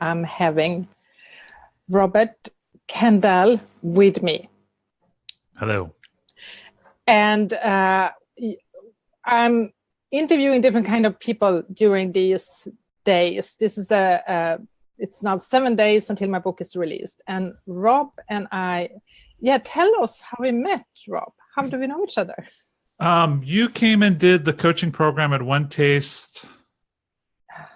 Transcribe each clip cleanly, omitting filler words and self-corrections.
I'm having Robert Kendall with me. Hello. And I'm interviewing different kind of people during these days. This is it's now 7 days until my book is released. And Rob and I, tell us how we met, Rob. How do we know each other? You came and did the coaching program at One Taste.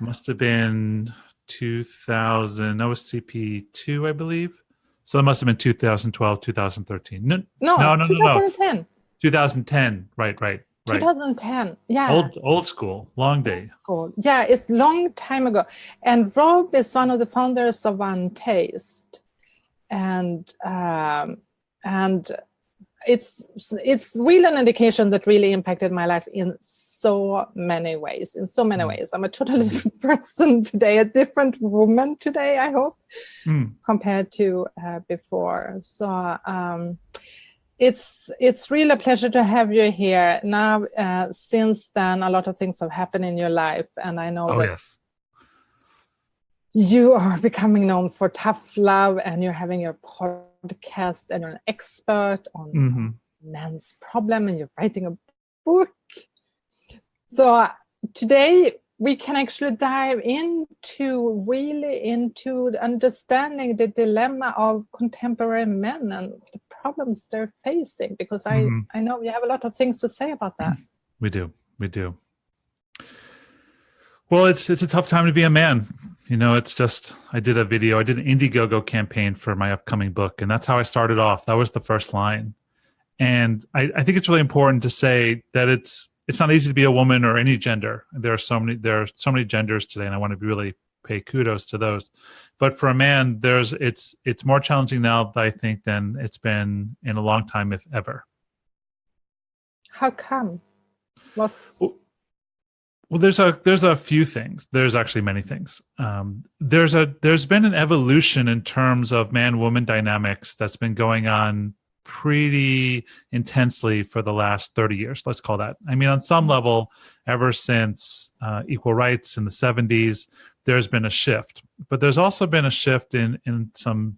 Must have been 2000. That was CP2, I believe. So it must have been 2012, 2013. No, 2010. 2010. Right. 2010. Yeah. Old school. Long day. Cool. Yeah, it's long time ago. And Rob is one of the founders of One Taste, and it's really an indication that really impacted my life in so many ways. I'm a totally different person today, a different woman today, I hope, compared to before. So it's really a pleasure to have you here. Now, since then, a lot of things have happened in your life, and I know yes. You are becoming known for tough love, and you're having your podcast, and you're an expert on men's problem, and you're writing a book. So today we can actually dive into understanding the dilemma of contemporary men and the problems they're facing, because I know you have a lot of things to say about that. We do. Well, it's a tough time to be a man. You know, it's just, I did an Indiegogo campaign for my upcoming book, and that's how I started off. That was the first line. And I think it's really important to say that it's not easy to be a woman or any gender. There are so many genders today, and I want to really pay kudos to those. But for a man, it's more challenging now, I think, than it's been in a long time, if ever. How come? Well, there's a few things. There's actually many things. There's been an evolution in terms of man-woman dynamics that's been going on pretty intensely for the last 30 years. Let's call that. I mean, on some level, ever since equal rights in the 70s, there's been a shift. But there's also been a shift in some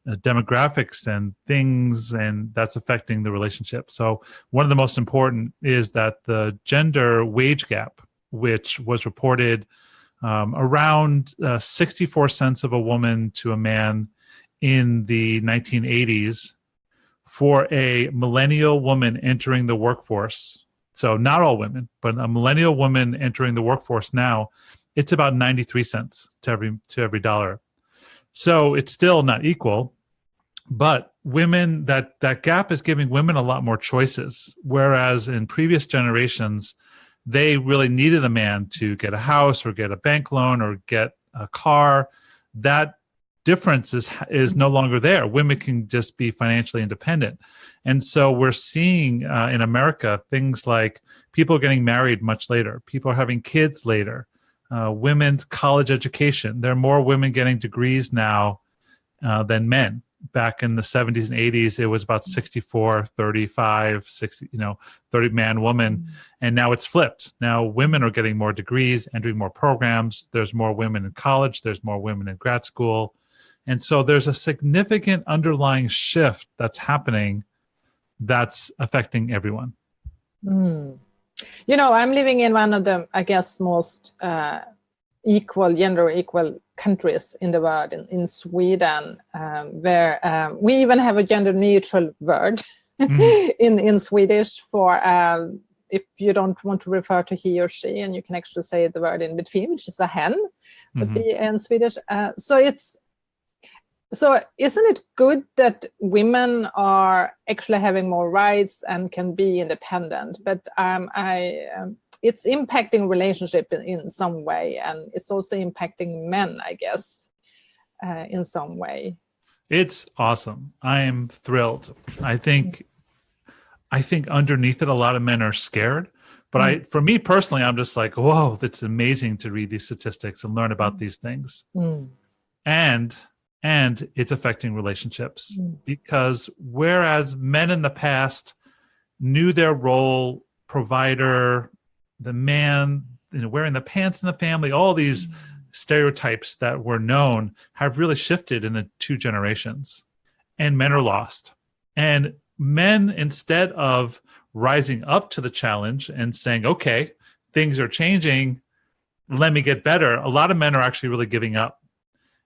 demographics and things, and that's affecting the relationship. So one of the most important is that the gender wage gap, which was reported around 64 cents of a woman to a man in the 1980s, for a millennial woman entering the workforce. So not all women, but a millennial woman entering the workforce now, it's about 93 cents to every dollar. So it's still not equal, but women, that gap is giving women a lot more choices. Whereas in previous generations, they really needed a man to get a house or get a bank loan or get a car. That difference is no longer there. Women can just be financially independent. And so we're seeing in America things like people getting married much later, people are having kids later, women's college education. There are more women getting degrees now than men. Back in the 70s and 80s, it was about 64, 35, 60, 30 man, woman. And now it's flipped. Now women are getting more degrees, entering more programs. There's more women in college. There's more women in grad school. And so there's a significant underlying shift that's happening that's affecting everyone. I'm living in one of the, I guess, most gender equal countries in the world, in Sweden, where we even have a gender neutral word in Swedish for if you don't want to refer to he or she, and you can actually say the word in between, which is a hen, would be in Swedish. So isn't it good that women are actually having more rights and can be independent? But it's impacting relationship in some way, and it's also impacting men, I guess, in some way. It's awesome. I am thrilled. I think underneath it, a lot of men are scared. But for me personally, I'm just like, whoa, it's amazing to read these statistics and learn about these things. And it's affecting relationships because whereas men in the past knew their role, provider, the man, wearing the pants in the family, all these stereotypes that were known have really shifted in the 2 generations, and men are lost. And men, instead of rising up to the challenge and saying, okay, things are changing, let me get better, a lot of men are actually really giving up.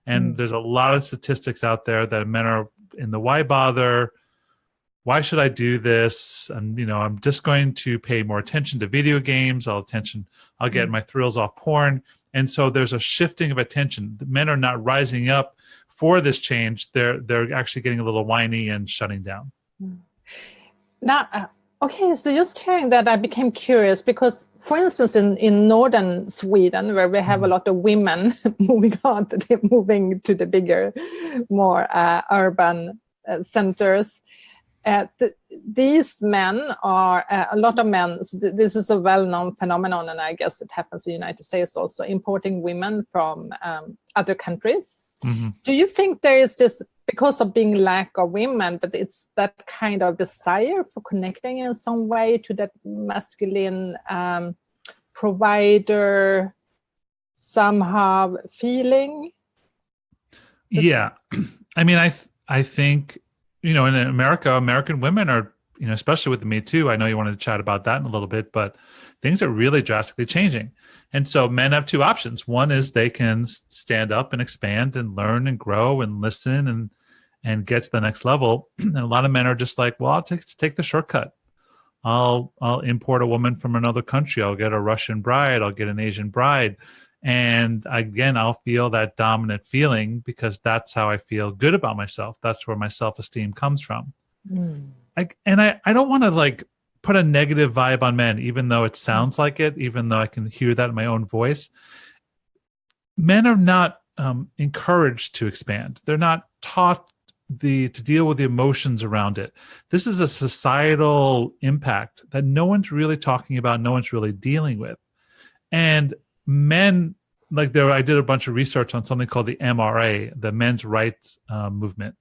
And there's a lot of statistics out there that men are in the why bother? Why should I do this? And, I'm just going to pay more attention to video games. I'll get my thrills off porn. And so there's a shifting of attention. The men are not rising up for this change. They're actually getting a little whiny and shutting down. Now, okay, so just hearing that, I became curious because, for instance, in northern Sweden, where we have a lot of women moving to the bigger, more urban centers, these men are, a lot of men, so this is a well-known phenomenon, and I guess it happens in the United States also, importing women from other countries. Mm-hmm. Do you think there is this, because of being lack of women, but it's that kind of desire for connecting in some way to that masculine provider somehow feeling? Yeah. I mean, I think, in America, American women are, especially with the Me Too, I know you wanted to chat about that in a little bit, but things are really drastically changing. And so men have 2 options. One is they can stand up and expand and learn and grow and listen and get to the next level. And a lot of men are just like, well, I'll take the shortcut. I'll import a woman from another country. I'll get a Russian bride. I'll get an Asian bride. And again, I'll feel that dominant feeling because that's how I feel good about myself. That's where my self-esteem comes from. I don't want to put a negative vibe on men, even though it sounds like it, even though I can hear that in my own voice. Men are not encouraged to expand. They're not taught to deal with the emotions around it. This is a societal impact that no one's really talking about, no one's really dealing with. And men, I did a bunch of research on something called the MRA, the Men's Rights Movement.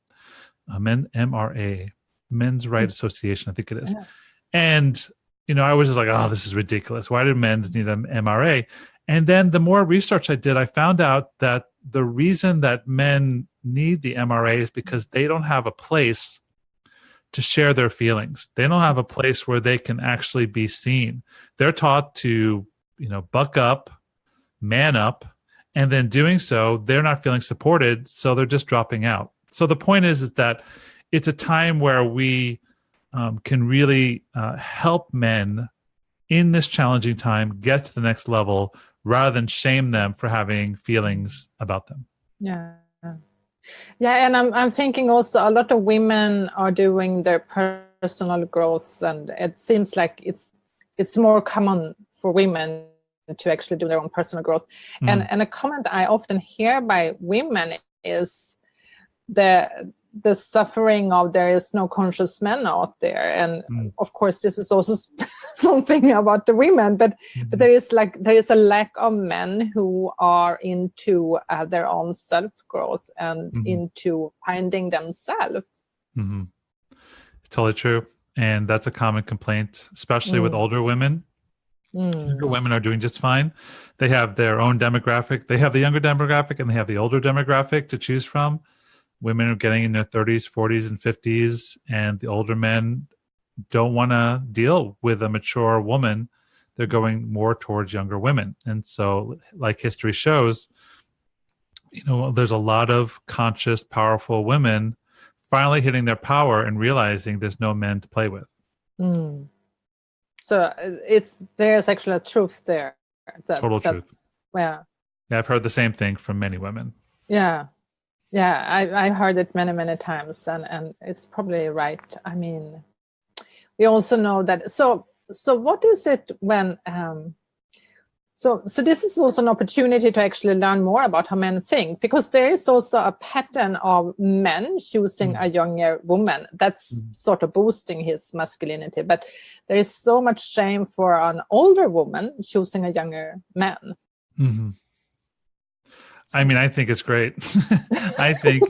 MRA, Men's Rights Association, I think it is. Yeah. And, I was just like, oh, this is ridiculous. Why do men need an MRA? And then the more research I did, I found out that the reason that men need the MRA is because they don't have a place to share their feelings. They don't have a place where they can actually be seen. They're taught to, buck up, man up, and then doing so, they're not feeling supported, so they're just dropping out. So the point is that it's a time where we can really help men in this challenging time get to the next level rather than shame them for having feelings about them. Yeah. Yeah, and I'm thinking also a lot of women are doing their personal growth, and it seems like it's more common for women to actually do their own personal growth. And a comment I often hear by women is the suffering of there is no conscious men out there. And of course, this is also something about the women, but there is a lack of men who are into their own self-growth and into finding themselves. Totally true. And that's a common complaint, especially with older women. Younger women are doing just fine. They have their own demographic. They have the younger demographic and they have the older demographic to choose from. Women are getting in their 30s, 40s, and 50s, and the older men don't want to deal with a mature woman. They're going more towards younger women. And so, like history shows, there's a lot of conscious, powerful women finally hitting their power and realizing there's no men to play with. So there's actually a truth there. Total truth. Yeah, I've heard the same thing from many women. Yeah, I heard it many, many times, and it's probably right. I mean, we also know that. So what is it when? So this is also an opportunity to actually learn more about how men think, because there is also a pattern of men choosing a younger woman that's sort of boosting his masculinity, but there is so much shame for an older woman choosing a younger man. I mean, I think it's great. I think,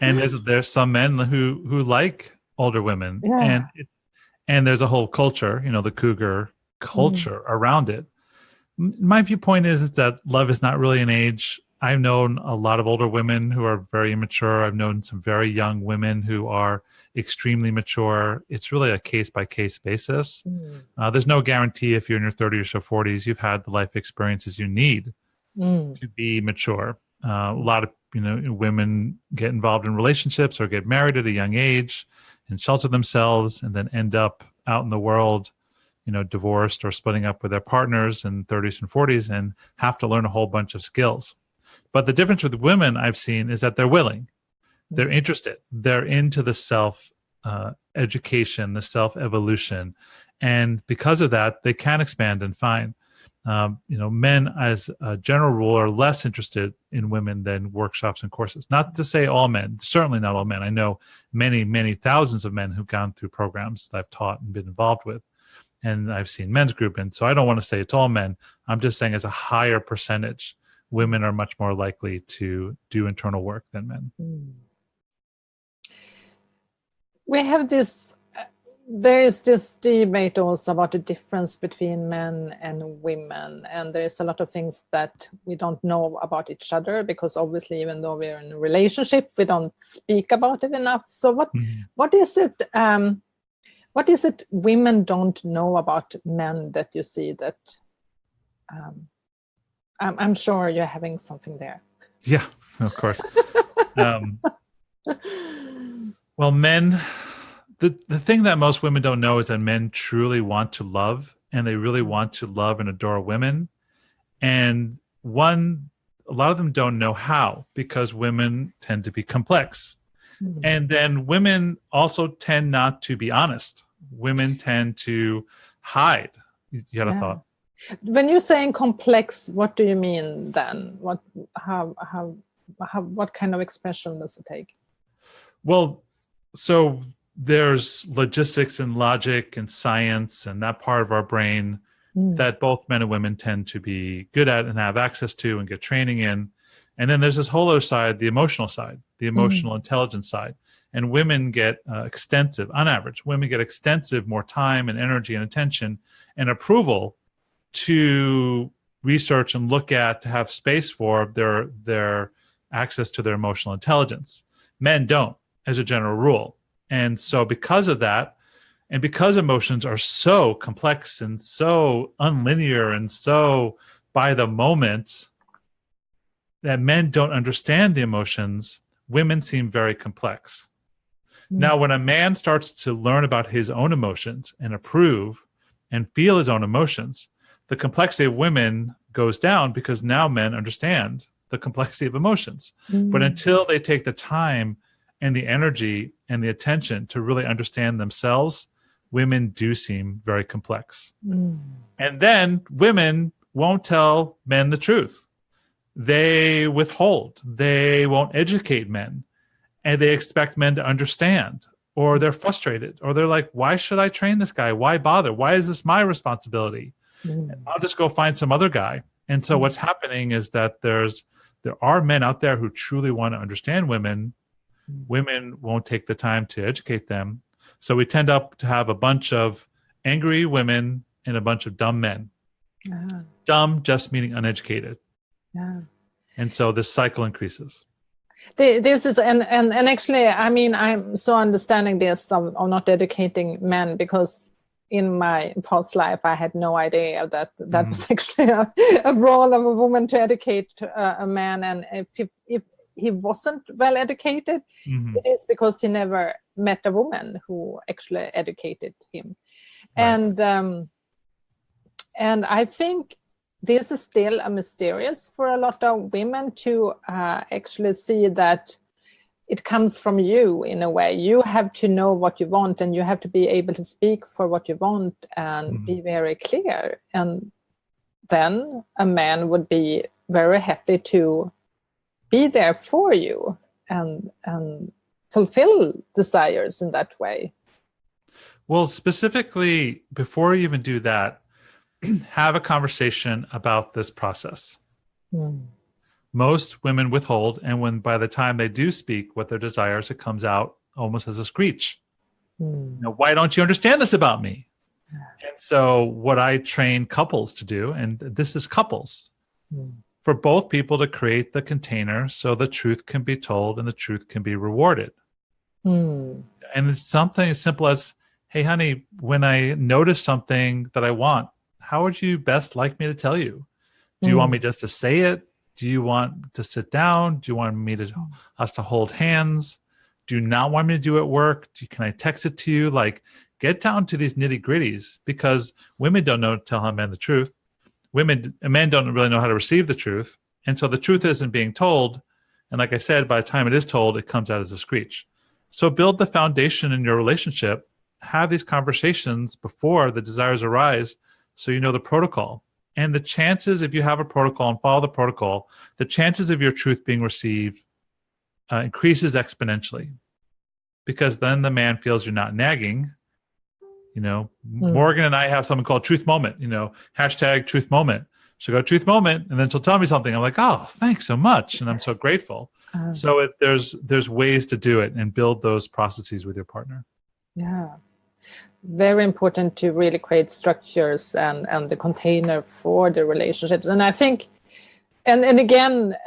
and there's some men who like older women, and there's a whole culture, the Cougar culture around it. My viewpoint is that love is not really an age. I've known a lot of older women who are very immature. I've known some very young women who are extremely mature. It's really a case-by-case basis. There's no guarantee if you're in your 30s or 40s, you've had the life experiences you need to be mature. A lot of women get involved in relationships or get married at a young age and shelter themselves and then end up out in the world, divorced or splitting up with their partners in 30s and 40s and have to learn a whole bunch of skills. But the difference with women I've seen is that they're willing, they're interested, they're into the self education, the self evolution. And because of that, they can expand and find. Men, as a general rule, are less interested in women than workshops and courses. Not to say all men, certainly not all men. I know many, many thousands of men who've gone through programs that I've taught and been involved with. And I've seen men's group. And so I don't want to say it's all men. I'm just saying as a higher percentage, women are much more likely to do internal work than men. We have there is this debate also about the difference between men and women. And there is a lot of things that we don't know about each other because obviously, even though we're in a relationship, we don't speak about it enough. So what is it? What is it women don't know about men that you see that I'm sure you're having something there. Yeah, of course. Well, men, the thing that most women don't know is that men truly want to love, and they really want to love and adore women. And a lot of them don't know how, because women tend to be complex. And then women also tend not to be honest. Women tend to hide. You had a thought? When you're saying complex, what do you mean then? What kind of expression does it take? Well, so there's logistics and logic and science and that part of our brain that both men and women tend to be good at and have access to and get training in. And then there's this whole other side, the emotional intelligence side. And women get extensive, on average, more time and energy and attention and approval to research and look at, to have space for their access to their emotional intelligence. Men don't, as a general rule. And so because of that, and because emotions are so complex and so unlinear and so by the moment, that men don't understand the emotions, women seem very complex. Now, when a man starts to learn about his own emotions and approve and feel his own emotions, the complexity of women goes down because now men understand the complexity of emotions. But until they take the time and the energy and the attention to really understand themselves, women do seem very complex. And then women won't tell men the truth. They withhold. They won't educate men. And they expect men to understand, or they're frustrated, or they're like, why should I train this guy? Why bother? Why is this my responsibility? I'll just go find some other guy. And so what's happening is that there are men out there who truly want to understand women. Women won't take the time to educate them. So we tend up to have a bunch of angry women and a bunch of dumb men. Dumb just meaning uneducated. And so this cycle increases. This is and actually, I mean, I'm so understanding this of not educating men, because in my past life I had no idea that was actually a role of a woman to educate a man, and if he wasn't well educated, it is because he never met a woman who actually educated him. Right. And I think this is still a mysterious for a lot of women to actually see that it comes from you in a way. You have to know what you want, and you have to be able to speak for what you want and be very clear. And then a man would be very happy to be there for you and fulfill desires in that way. Well, specifically, before you even do that, have a conversation about this process. Most women withhold, and by the time they do speak what their desires, it comes out almost as a screech. Now, why don't you understand this about me? And so what I train couples to do, and this is couples, for both people to create the container so the truth can be told and the truth can be rewarded. And it's something as simple as, hey, honey, when I notice something that I want, how would you best like me to tell you? Do you want me just to say it? Do you want to sit down? Do you want us to hold hands? Do you not want me to do it at work? Can I text it to you? Like, get down to these nitty gritties, because women don't know to tell men the truth. Men don't really know how to receive the truth. And so the truth isn't being told. And like I said, by the time it is told, it comes out as a screech. So build the foundation in your relationship. Have these conversations before the desires arise, so you know the protocol. And the chances, if you have a protocol and follow the protocol, the chances of your truth being received increases exponentially, because then the man feels you're not nagging. Morgan and I have something called Truth Moment, hashtag Truth Moment. She'll go Truth Moment, and then she'll tell me something. I'm like, oh, thanks so much. And I'm so grateful. So there's ways to do it and build those processes with your partner. Yeah. Very important to really create structures and the container for the relationships. And I think, and again,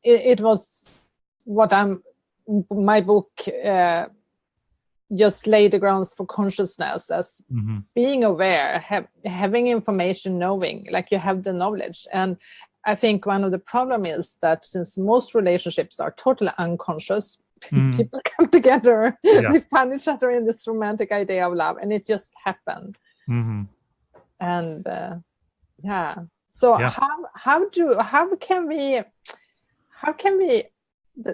it was what my book just laid the grounds for consciousness as being aware, having information, knowing, like you have the knowledge. And I think one of the problem is that since most relationships are totally unconscious, people come together, they find each other in this romantic idea of love, and it just happened. And so how can we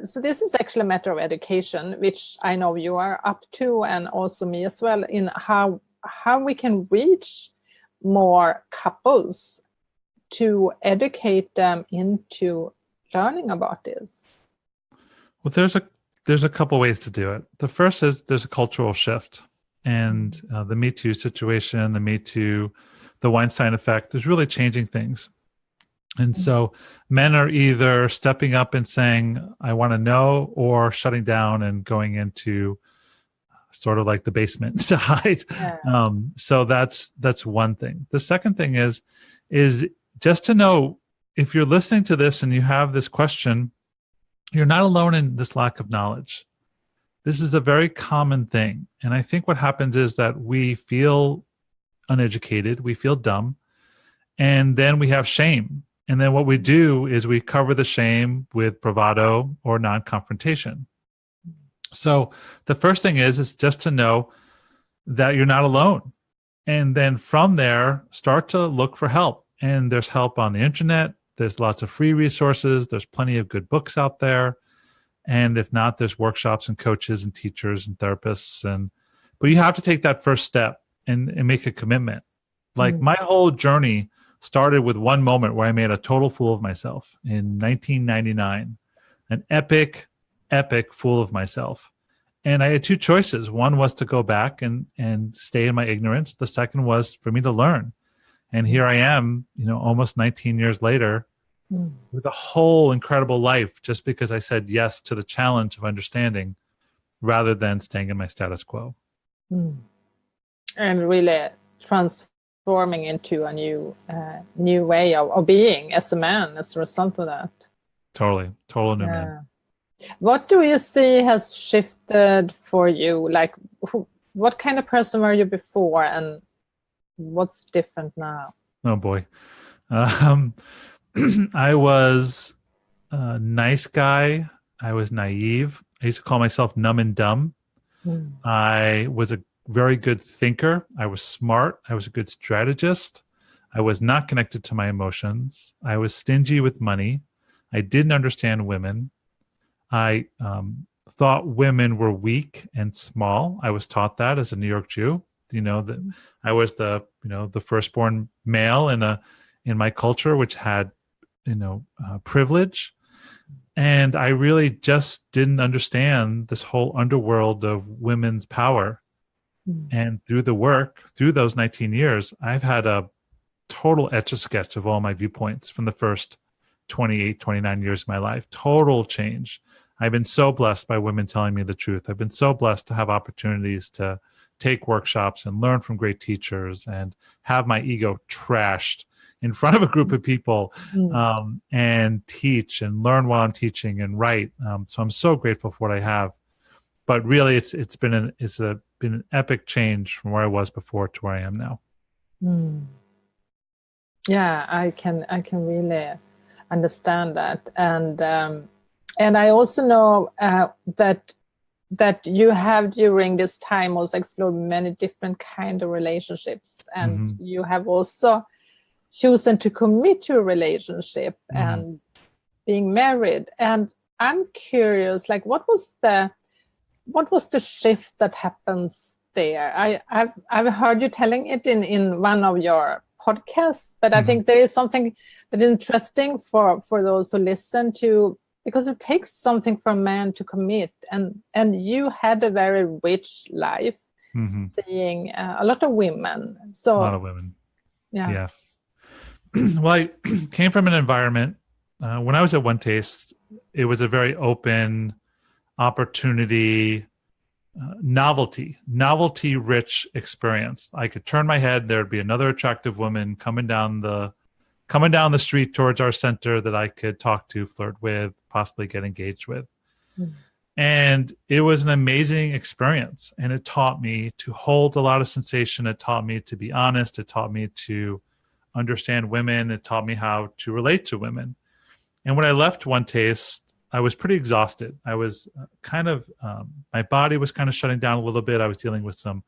so this is actually a matter of education, which I know you are up to, and also me as well, in how we can reach more couples to educate them into learning about this. Well, there's a couple ways to do it. The first is there's a cultural shift, and the Me Too situation, the Weinstein effect is really changing things. And so men are either stepping up and saying, I want to know, or shutting down and going into sort of like the basement to hide. Yeah. So that's one thing. The second thing is just to know, if you're listening to this and you have this question, you're not alone in this lack of knowledge. This is a very common thing. And I think what happens is that we feel uneducated, we feel dumb, and then we have shame. And then what we do is we cover the shame with bravado or non-confrontation. So the first thing is just to know that you're not alone. And then from there, start to look for help. And there's help on the internet. There's lots of free resources. There's plenty of good books out there. And if not, there's workshops and coaches and teachers and therapists. But you have to take that first step and make a commitment. Like my whole journey started with one moment where I made a total fool of myself in 1999, an epic fool of myself. And I had two choices. One was to go back and stay in my ignorance. The second was for me to learn. And here I am, almost 19 years later with a whole incredible life, just because I said yes to the challenge of understanding rather than staying in my status quo. And really transforming into a new way of being as a man as a result of that. Total new man. What do you see has shifted for you? Like, what kind of person were you before, and what's different now? Oh boy. I was a nice guy. I was naive. I used to call myself numb and dumb. I was a very good thinker. I was smart. I was a good strategist. I was not connected to my emotions. I was stingy with money. I didn't understand women. I thought women were weak and small. I was taught that as a New York Jew. That I was the firstborn male in my culture, which had privilege, and I really just didn't understand this whole underworld of women's power. And through the work, through those 19 years, I've had a total etch-a-sketch of all my viewpoints from the first 28, 29 years of my life. Total change. I've been so blessed by women telling me the truth. I've been so blessed to have opportunities to take workshops and learn from great teachers and have my ego trashed in front of a group of people, and teach and learn while I'm teaching and write. So I'm so grateful for what I have. But really, it's been an epic change from where I was before to where I am now. Yeah, I can really understand that, and I also know that you have during this time also explored many different kind of relationships, and you have also chosen to commit to a relationship and being married. And I'm curious, like, what was the shift that happens there? I've heard you telling it in one of your podcasts, but I think there is something that is interesting for those who listen to, because it takes something for a man to commit, and you had a very rich life, seeing a lot of women. So a lot of women. Yeah. Yes. Well, I came from an environment, when I was at One Taste, it was a very open opportunity, novelty rich experience. I could turn my head, there'd be another attractive woman coming down the street towards our center that I could talk to, flirt with, possibly get engaged with. And it was an amazing experience, and it taught me to hold a lot of sensation. It taught me to be honest. It taught me to understand women. It taught me how to relate to women. And when I left One Taste, I was pretty exhausted. I was kind of, my body was kind of shutting down a little bit. I was dealing with some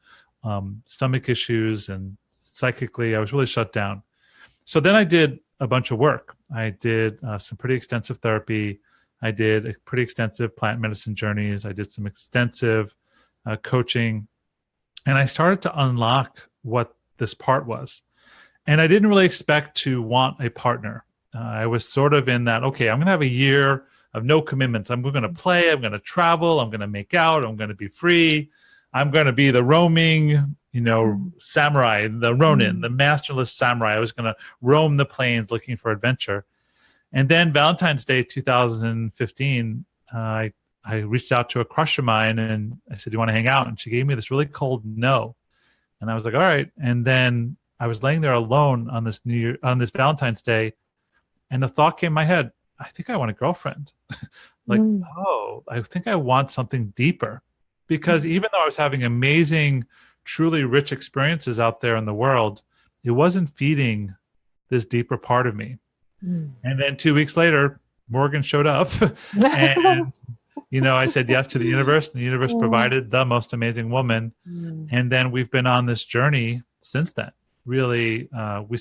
stomach issues, and psychically I was really shut down. So then I did a bunch of work. I did some pretty extensive therapy. I did a pretty extensive plant medicine journeys. I did some extensive coaching, and I started to unlock what this part was. And I didn't really expect to want a partner. I was sort of in that, okay, I'm going to have a year of no commitments. I'm going to play. I'm going to travel. I'm going to make out. I'm going to be free. I'm going to be the roaming, samurai, the Ronin, the masterless samurai. I was going to roam the plains looking for adventure. And then Valentine's Day 2015, I reached out to a crush of mine, and I said, "Do you want to hang out?" And she gave me this really cold no. And I was like, all right. And then I was laying there alone on this Valentine's Day, and the thought came in my head, I think I want a girlfriend. I think I want something deeper. Because even though I was having amazing, truly rich experiences out there in the world, it wasn't feeding this deeper part of me. And then 2 weeks later, Morgan showed up, and I said yes to the universe, and the universe provided the most amazing woman. And then we've been on this journey since then. Really, we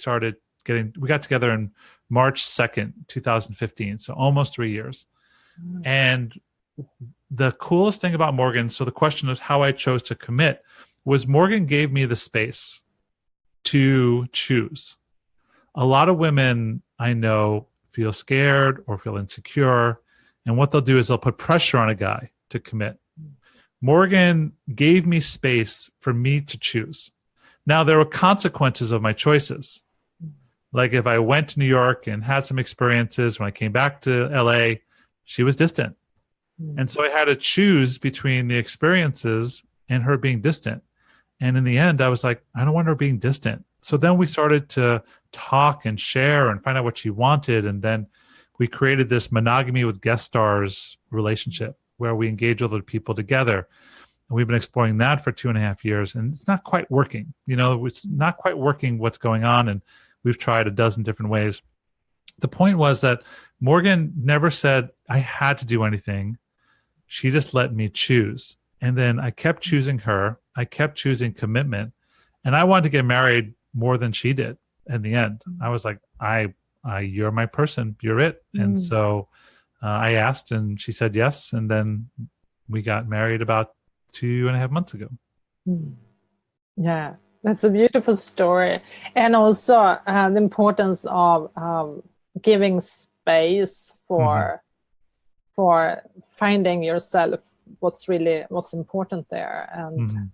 got together in March 2nd, 2015, so almost 3 years. And the coolest thing about Morgan, so the question of how I chose to commit, was Morgan gave me the space to choose. A lot of women I know feel scared or feel insecure, and what they'll do is they'll put pressure on a guy to commit. Morgan gave me space for me to choose. Now, there were consequences of my choices. Like if I went to New York and had some experiences, when I came back to LA, she was distant. And so I had to choose between the experiences and her being distant. And in the end, I was like, I don't want her being distant. So then we started to talk and share and find out what she wanted. And then we created this monogamy with guest stars relationship where we engage other people together. And we've been exploring that for 2.5 years. And it's not quite working. It's not quite working what's going on. And we've tried a dozen different ways. The point was that Morgan never said I had to do anything. She just let me choose. And then I kept choosing her. I kept choosing commitment. And I wanted to get married more than she did in the end. I was like, you're my person. You're it. And so I asked, and she said yes. And then we got married about 2.5 months ago. Yeah, that's a beautiful story. And also the importance of giving space for finding yourself, what's important there, and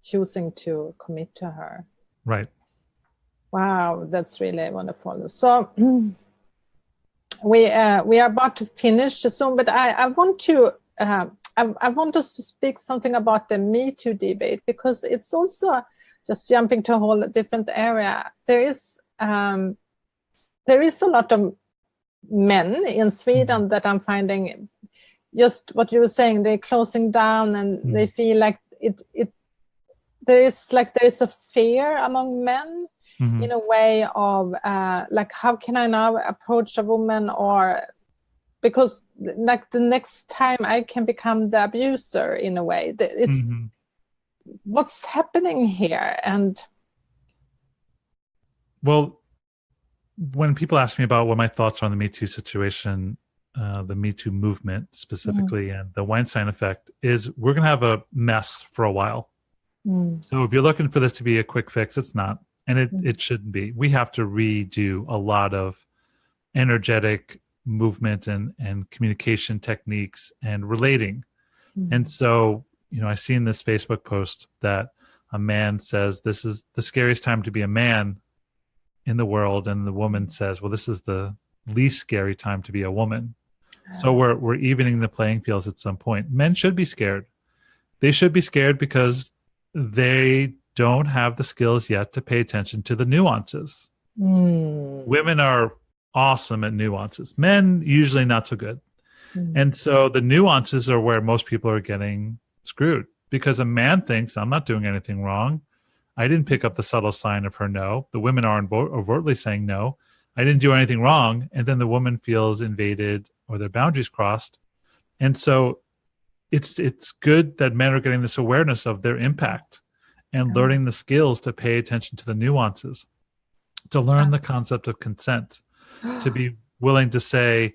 choosing to commit to her. Right. Wow, that's really wonderful. So we are about to finish soon, but I want to I want us to speak something about the Me Too debate, because it's also just jumping to a whole different area. There is a lot of men in Sweden that I'm finding, just what you were saying, they're closing down, and they feel like there is a fear among men in a way of like, how can I now approach a woman, or because like the next time I can become the abuser in a way. It's what's happening here. And well, when people ask me about what my thoughts are on the Me Too situation, the Me Too movement specifically, and the Weinstein effect, is we're going to have a mess for a while. So if you're looking for this to be a quick fix, it's not, and it shouldn't be. We have to redo a lot of energetic movement and communication techniques and relating. And so, I seen this Facebook post that a man says, this is the scariest time to be a man in the world, and the woman says, well, this is the least scary time to be a woman. So we're evening the playing fields at some point. Men should be scared. They should be scared because they don't have the skills yet to pay attention to the nuances. Women are awesome at nuances. Men usually not so good. And so the nuances are where most people are getting screwed, because a man thinks, I'm not doing anything wrong. I didn't pick up the subtle sign of her no. The women aren't overtly saying no. I didn't do anything wrong. And then the woman feels invaded or their boundaries crossed. And so it's good that men are getting this awareness of their impact and learning the skills to pay attention to the nuances, to learn the concept of consent, to be willing to say,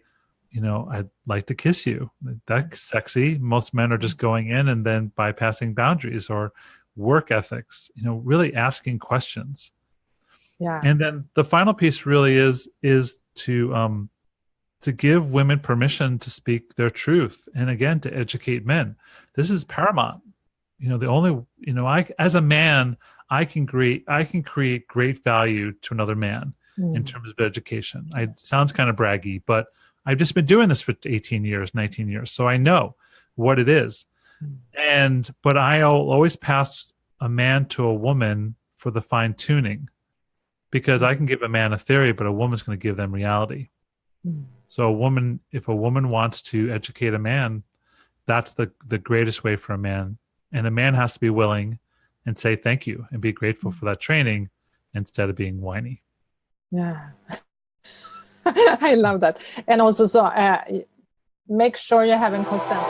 I'd like to kiss you. That's sexy. Most men are just going in and then bypassing boundaries or work ethics, really asking questions. Yeah. And then the final piece really is to give women permission to speak their truth. And again, to educate men. This is paramount. The only, as a man, I can create great value to another man in terms of education. It sounds kind of braggy, but I've just been doing this for 18 years, 19 years. So I know what it is. But I'll always pass a man to a woman for the fine tuning, because I can give a man a theory, but a woman's going to give them reality. So if a woman wants to educate a man, that's the greatest way for a man. And a man has to be willing and say thank you and be grateful for that training instead of being whiny. Yeah. I love that. And also, so make sure you're having consent.